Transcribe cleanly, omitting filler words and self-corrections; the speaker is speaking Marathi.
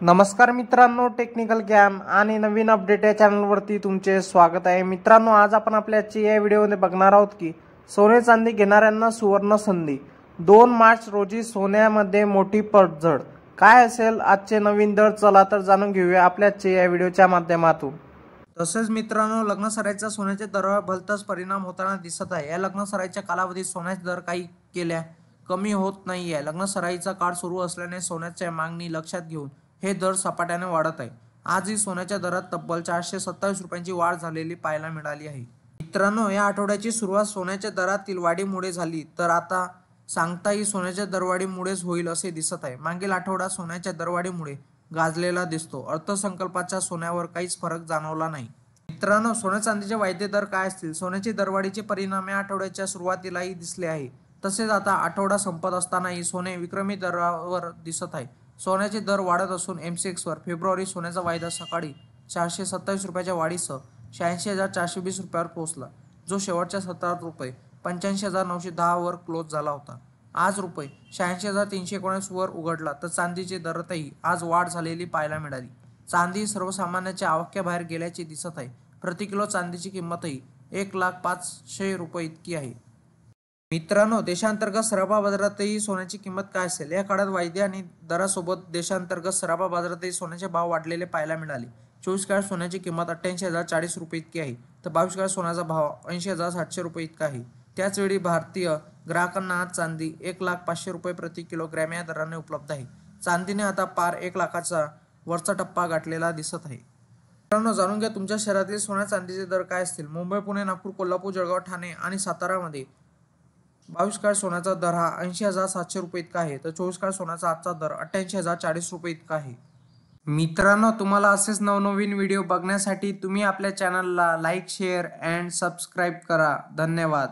नमस्कार मित्रांनो, टेक्निकल ज्ञान आणि नवीन अपडेट या चॅनलवरती तुमचे स्वागत आहे। मित्रांनो, आज आपण आपल्या आजच्या या व्हिडिओमध्ये बघणार आहोत की सोने चांदी घेणाऱ्यांना सुवर्ण संधी। 2 मार्च रोजी सोन्यामध्ये मोठी पडझड काय असेल आजचे नवीन दर, चला तर जाणून घेऊया आपल्या आजच्या या व्हिडिओच्या माध्यमातून। तसेच मित्रांनो, लग्न सराईचा सोन्याच्या दरावर भलताच परिणाम होताना दिसत आहे। या लग्न सराईच्या कालावधीत सोन्याचे दर काही केल्या कमी होत नाहीये। लग्न सराईचा काळ सुरू असल्याने सोन्याच्या मागणी लक्षात घेऊन हे दर सपाट्याने वाढत आहे। आजही सोन्याच्या दरात तब्बल 427 रुपयांची वाढ झालेली पाहायला मिळाली आहे। मित्रांनो, या आठवड्याची सुरुवात सोन्याच्या दरातील वाढीमुळे झाली तर आता सांगताही सोन्याच्या दरवाढीमुळेच होईल असे दिसत आहे। मागील आठवडा सोन्याच्या दरवाढीमुळे गाजलेला दिसतो। अर्थसंकल्पाच्या सोन्यावर काहीच फरक जाणवला नाही। मित्रांनो, सोने चांदीचे वायदे दर काय असतील? सोन्याची दरवाढीचे परिणाम या आठवड्याच्या सुरुवातीलाही दिसले आहे। तसेच आता आठवडा संपत असतानाही सोने विक्रमी दरावर दिसत आहे। सोन्याचे दर वाढत असून MCX वर फेब्रुवारी सोन्याचा वायदा सकाळी 427 रुपयाच्या वाढीसह 86,420 रुपयावर पोहोचला, जो शेवटच्या सत्रात रुपये 85,910 वर क्लोज झाला होता। आज रुपये 86,319 वर उघडला तर चांदीचे दरातही आज वाढ झालेली पाहायला मिळाली। चांदी सर्वसामान्यांच्या आवाक्याबाहेर गेल्याचे दिसत आहे। प्रति किलो चांदीची किंमतही 1,05,000 रुपये इतकी आहे। मित्रांनो, देशांतर्गत सराफा बाजारातही सोन्याची किंमत काय असेल? या काळात वायदे आणि दरासोबत देशांतर्गत सराफा बाजारातही सोन्याचे भाव वाढलेले पाहायला मिळाले। 24 कॅरेट सोन्याची किंमत 88,040 रुपये इतकी आहे तर 22 कॅरेट सोन्याचा भाव 80,700 रुपये इतका आहे। त्याचवेळी भारतीय ग्राहकांना आज चांदी 1,05,000 रुपये प्रति किलोग्रॅम या दराने उपलब्ध आहे। चांदीने आता पार 1 लाखाचा वरचा टप्पा गाठलेला दिसत आहे। मित्रांनो, जाणून घ्या तुमच्या शहरातील सोन्या चांदीचे दर काय असतील। मुंबई, पुणे, नागपूर, कोल्हापूर, जळगाव, ठाणे आणि सातारामध्ये 22 कॅरेट सोन्याचा दर हा 80,700 रुपये इतका आहे तर 24 कॅरेट सोन्याचा आजचा दर 88,040 रुपये इतका आहे। मित्रांनो, तुम्हाला असेच नवनवीन व्हिडिओ बघण्यासाठी तुम्ही आपल्या चॅनलला लाईक, शेअर अँड सबस्क्राईब करा। धन्यवाद।